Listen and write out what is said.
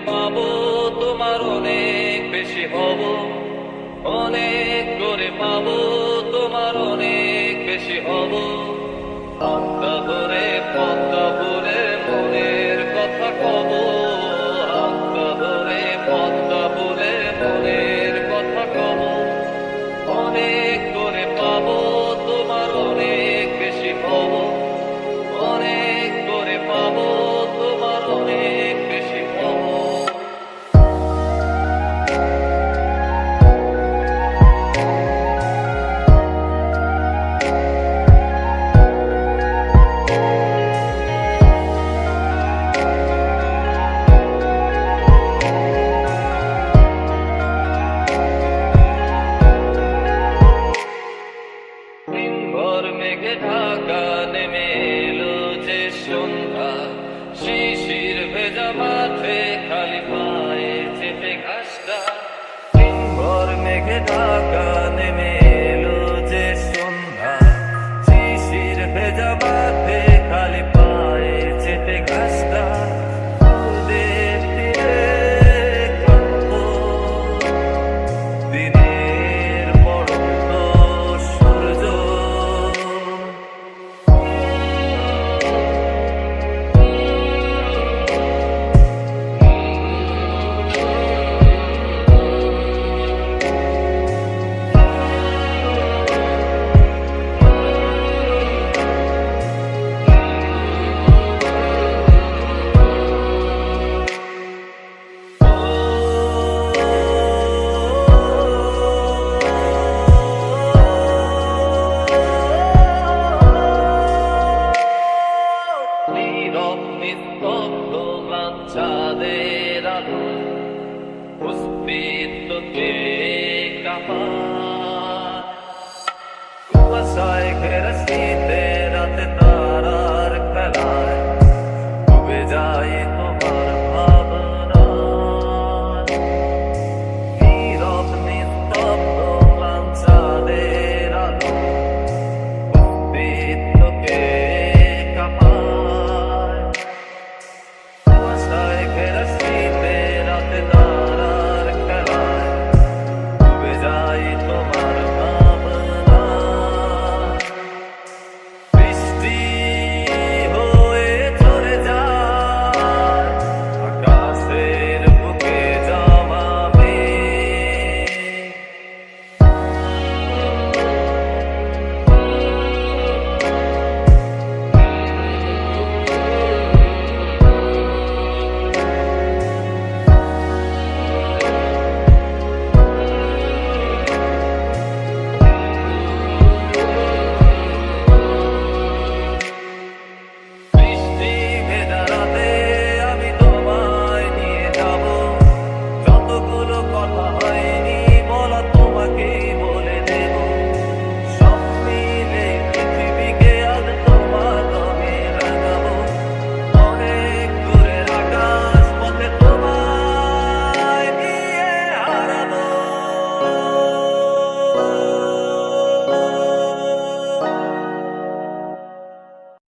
পাবো তোমার অনেক বেশি হব, অনেক করে পাবো তোমার অনেক বেশি হব। হাতটা ধরে পদ্মা বলে মনের কথা কব, হাতটা ধরে পদ্মা বলে মনের কথা কব। অনেক করে পাবো তোমার অনেক বেশি হব, অনেক করে পাবো তোমার অনেক বেশি হব। দিনভর মেঘে ঢাকা নেমে এলো যে সন্ধ্যা, শিশির ভেজা মাঠে খালি পায়ে চেপে ঘাসটা। দিনভর মেঘে ঢাকা নেমে এলো যে সন্ধ্যা, শিশির ভেজা মাঠে খালি পায়ে চেপে ঘাসটা। নদের তীরে ক্লান্ত দিনের পড়ন্ত সূর্য, নীরব নিস্তব্ধ চাঁদের আলো, অস্তিত্বকে কাঁপা কুয়াশায় ঘেরা শীতে